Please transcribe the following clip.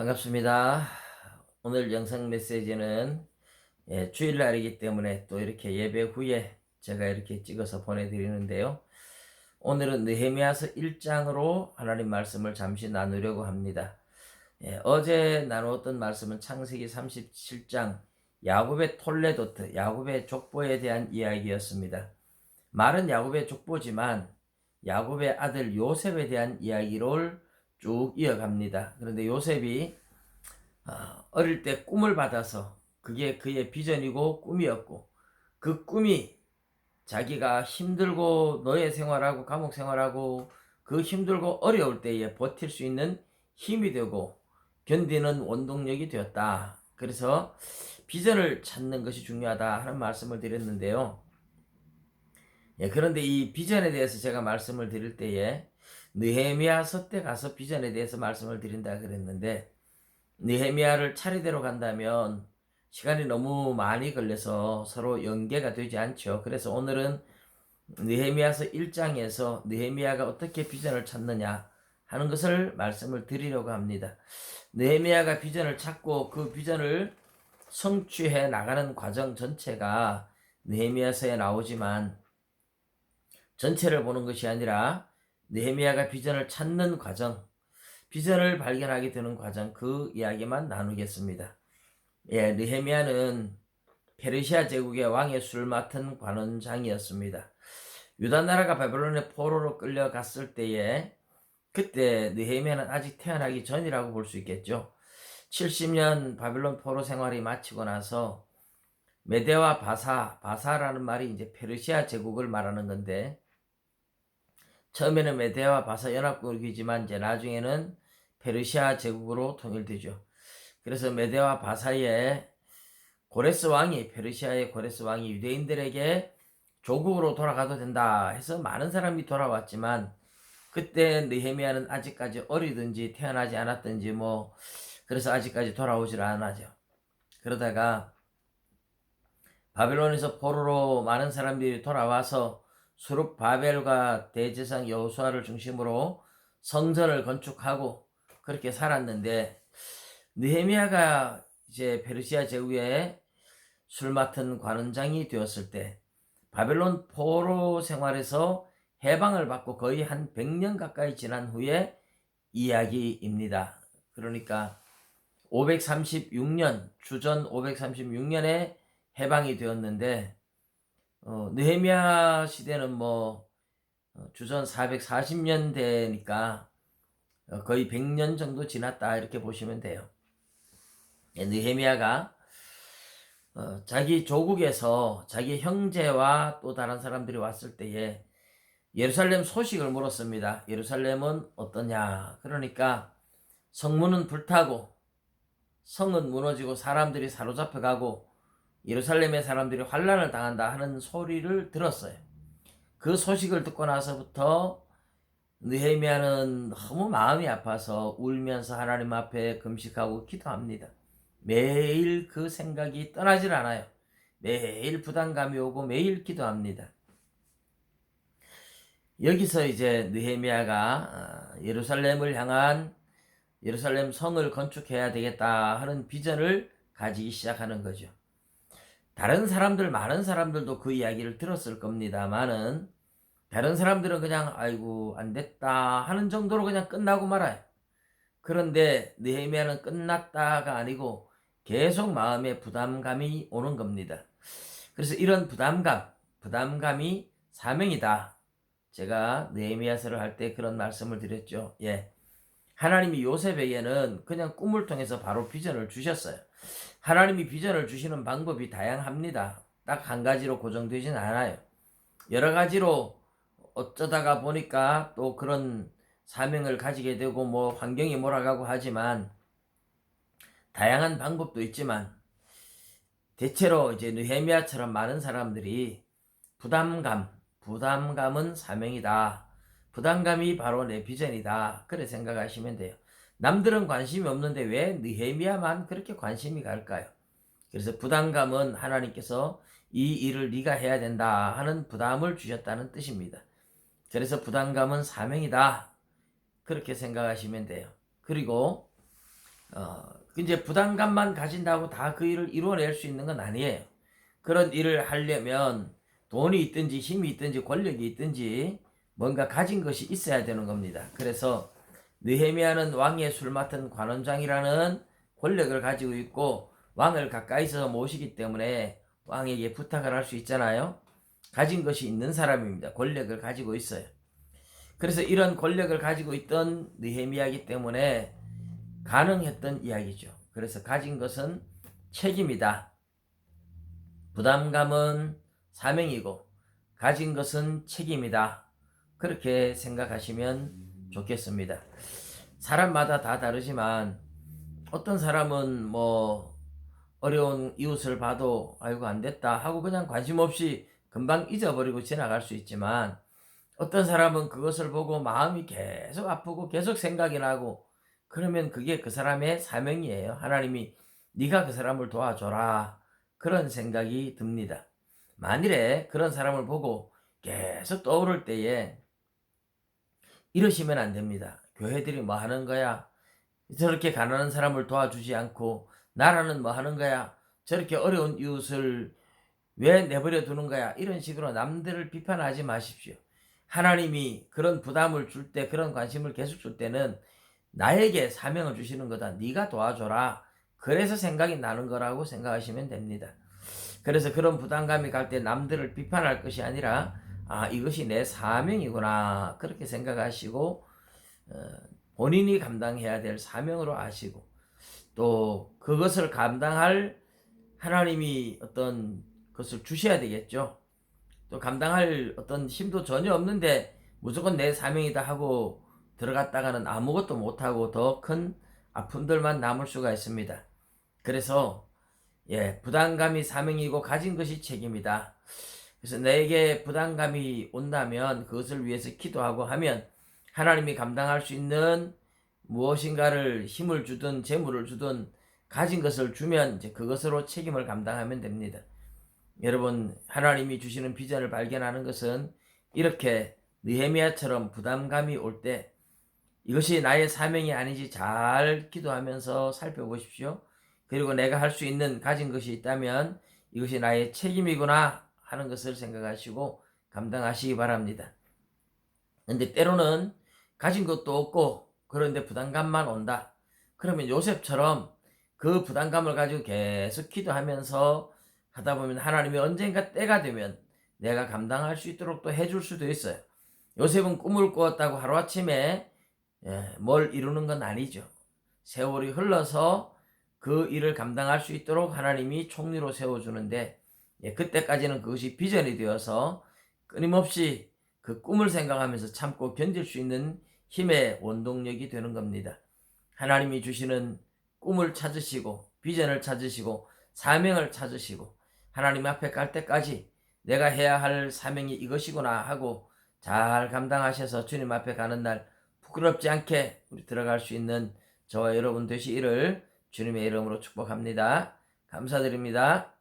반갑습니다. 오늘 영상 메시지는 주일날이기 때문에 또 이렇게 예배 후에 제가 이렇게 찍어서 보내드리는데요. 오늘은 느헤미야서 1장으로 하나님 말씀을 잠시 나누려고 합니다. 어제 나누었던 말씀은 창세기 37장 야곱의 톨레도트, 야곱의 족보에 대한 이야기였습니다. 말은 야곱의 족보지만 야곱의 아들 요셉에 대한 이야기를 쭉 이어갑니다. 그런데 요셉이 어릴 때 꿈을 받아서 그게 그의 비전이고 꿈이었고, 그 꿈이 자기가 힘들고 노예 생활하고 감옥 생활하고 그 힘들고 어려울 때에 버틸 수 있는 힘이 되고 견디는 원동력이 되었다. 그래서 비전을 찾는 것이 중요하다 하는 말씀을 드렸는데요. 그런데 이 비전에 대해서 제가 말씀을 드릴 때에 느헤미야서 때 가서 비전에 대해서 말씀을 드린다 그랬는데, 느헤미야를 차례대로 간다면 시간이 너무 많이 걸려서 서로 연계가 되지 않죠. 그래서 오늘은 느헤미야서 1장에서 느헤미야가 어떻게 비전을 찾느냐 하는 것을 말씀을 드리려고 합니다. 느헤미야가 비전을 찾고 그 비전을 성취해 나가는 과정 전체가 느헤미야서에 나오지만, 전체를 보는 것이 아니라 느헤미야가 비전을 찾는 과정, 비전을 발견하게 되는 과정, 그 이야기만 나누겠습니다. 느헤미야는 페르시아 제국의 왕의 술 맡은 관원장이었습니다. 유다 나라가 바벨론의 포로로 끌려갔을 때에, 그때 느헤미야는 아직 태어나기 전이라고 볼 수 있겠죠. 70년 바벨론 포로 생활이 마치고 나서 메대와 바사라는 말이 이제 페르시아 제국을 말하는 건데, 처음에는 메대와 바사 연합국이지만 이제 나중에는 페르시아 제국으로 통일되죠. 그래서 메대와 바사의 고레스 왕이, 페르시아의 고레스 왕이 유대인들에게 조국으로 돌아가도 된다 해서 많은 사람이 돌아왔지만, 그때 느헤미야는 아직까지 어리든지 태어나지 않았든지 그래서 아직까지 돌아오질 않았죠. 그러다가 바벨론에서 포로로 많은 사람들이 돌아와서 수룹 바벨과 대제사장 여호수아를 중심으로 성전을 건축하고 그렇게 살았는데, 느헤미야가 이제 페르시아 제국의 술 맡은 관원장이 되었을 때 바벨론 포로 생활에서 해방을 받고 거의 한 100년 가까이 지난 후에 이야기입니다. 그러니까 536년, 주전 536년에 해방이 되었는데, 느헤미야 시대는 주전 440년대니까 거의 100년 정도 지났다 이렇게 보시면 돼요. 느헤미야가 자기 조국에서 자기 형제와 또 다른 사람들이 왔을 때에 예루살렘 소식을 물었습니다. 예루살렘은 어떠냐? 그러니까 성문은 불타고 성은 무너지고 사람들이 사로잡혀가고 예루살렘의 사람들이 환난을 당한다 하는 소리를 들었어요. 그 소식을 듣고 나서부터 느헤미야는 너무 마음이 아파서 울면서 하나님 앞에 금식하고 기도합니다. 매일 그 생각이 떠나질 않아요. 매일 부담감이 오고 매일 기도합니다. 여기서 이제 느헤미야가 예루살렘을 향한, 예루살렘 성을 건축해야 되겠다 하는 비전을 가지기 시작하는 거죠. 다른 사람들, 많은 사람들도 그 이야기를 들었을 겁니다만은, 다른 사람들은 그냥 아이고 안 됐다 하는 정도로 그냥 끝나고 말아요. 그런데 느헤미야는 끝났다가 아니고 계속 마음에 부담감이 오는 겁니다. 그래서 이런 부담감이 사명이다. 제가 느헤미야서를 할 때 그런 말씀을 드렸죠. 하나님이 요셉에게는 그냥 꿈을 통해서 바로 비전을 주셨어요. 하나님이 비전을 주시는 방법이 다양합니다. 딱 한 가지로 고정되진 않아요. 여러 가지로 어쩌다가 보니까 또 그런 사명을 가지게 되고 환경이 몰아가고 하지만, 다양한 방법도 있지만 대체로 이제 느헤미야처럼 많은 사람들이 부담감은 사명이다. 부담감이 바로 내 비전이다. 그래 생각하시면 돼요. 남들은 관심이 없는데 왜 느헤미야만 그렇게 관심이 갈까요? 그래서 부담감은 하나님께서 이 일을 네가 해야 된다 하는 부담을 주셨다는 뜻입니다. 그래서 부담감은 사명이다. 그렇게 생각하시면 돼요. 그리고 이제 부담감만 가진다고 다 그 일을 이루어낼 수 있는 건 아니에요. 그런 일을 하려면 돈이 있든지 힘이 있든지 권력이 있든지 뭔가 가진 것이 있어야 되는 겁니다. 그래서 느헤미야는 왕의 술 맡은 관원장이라는 권력을 가지고 있고 왕을 가까이서 모시기 때문에 왕에게 부탁을 할 수 있잖아요. 가진 것이 있는 사람입니다. 권력을 가지고 있어요. 그래서 이런 권력을 가지고 있던 느헤미야이기 때문에 가능했던 이야기죠. 그래서 가진 것은 책임이다. 부담감은 사명이고 가진 것은 책임이다. 그렇게 생각하시면 좋겠습니다. 사람마다 다 다르지만 어떤 사람은 뭐 어려운 이웃을 봐도 아이고 안 됐다 하고 그냥 관심 없이 금방 잊어버리고 지나갈 수 있지만 어떤 사람은 그것을 보고 마음이 계속 아프고 계속 생각이 나고 그러면 그게 그 사람의 사명이에요. 하나님이 네가 그 사람을 도와줘라. 그런 생각이 듭니다. 만일에 그런 사람을 보고 계속 떠오를 때에 이러시면 안 됩니다. 교회들이 뭐 하는 거야? 저렇게 가난한 사람을 도와주지 않고 나라는 뭐 하는 거야? 저렇게 어려운 이웃을 왜 내버려 두는 거야? 이런 식으로 남들을 비판하지 마십시오. 하나님이 그런 부담을 줄 때, 그런 관심을 계속 줄 때는 나에게 사명을 주시는 거다. 네가 도와줘라. 그래서 생각이 나는 거라고 생각하시면 됩니다. 그래서 그런 부담감이 갈 때 남들을 비판할 것이 아니라 이것이 내 사명이구나. 그렇게 생각하시고 본인이 감당해야 될 사명으로 아시고 또 그것을 감당할 하나님이 어떤 것을 주셔야 되겠죠. 또 감당할 어떤 힘도 전혀 없는데 무조건 내 사명이다 하고 들어갔다가는 아무것도 못하고 더 큰 아픔들만 남을 수가 있습니다. 그래서 부담감이 사명이고 가진 것이 책임이다. 그래서 내게 부담감이 온다면 그것을 위해서 기도하고 하면 하나님이 감당할 수 있는 무엇인가를 힘을 주든 재물을 주든 가진 것을 주면 이제 그것으로 책임을 감당하면 됩니다. 여러분 하나님이 주시는 비전을 발견하는 것은 이렇게 느헤미야처럼 부담감이 올 때 이것이 나의 사명이 아닌지 잘 기도하면서 살펴보십시오. 그리고 내가 할 수 있는 가진 것이 있다면 이것이 나의 책임이구나 하는 것을 생각하시고 감당하시기 바랍니다. 근데 때로는 가진 것도 없고 그런데 부담감만 온다. 그러면 요셉처럼 그 부담감을 가지고 계속 기도하면서 하다 보면 하나님이 언젠가 때가 되면 내가 감당할 수 있도록 또 해줄 수도 있어요. 요셉은 꿈을 꾸었다고 하루아침에 뭘 이루는 건 아니죠. 세월이 흘러서 그 일을 감당할 수 있도록 하나님이 총리로 세워주는데 그때까지는 그것이 비전이 되어서 끊임없이 그 꿈을 생각하면서 참고 견딜 수 있는 힘의 원동력이 되는 겁니다. 하나님이 주시는 꿈을 찾으시고 비전을 찾으시고 사명을 찾으시고 하나님 앞에 갈 때까지 내가 해야 할 사명이 이것이구나 하고 잘 감당하셔서 주님 앞에 가는 날 부끄럽지 않게 우리 들어갈 수 있는 저와 여러분 되시기를 주님의 이름으로 축복합니다. 감사드립니다.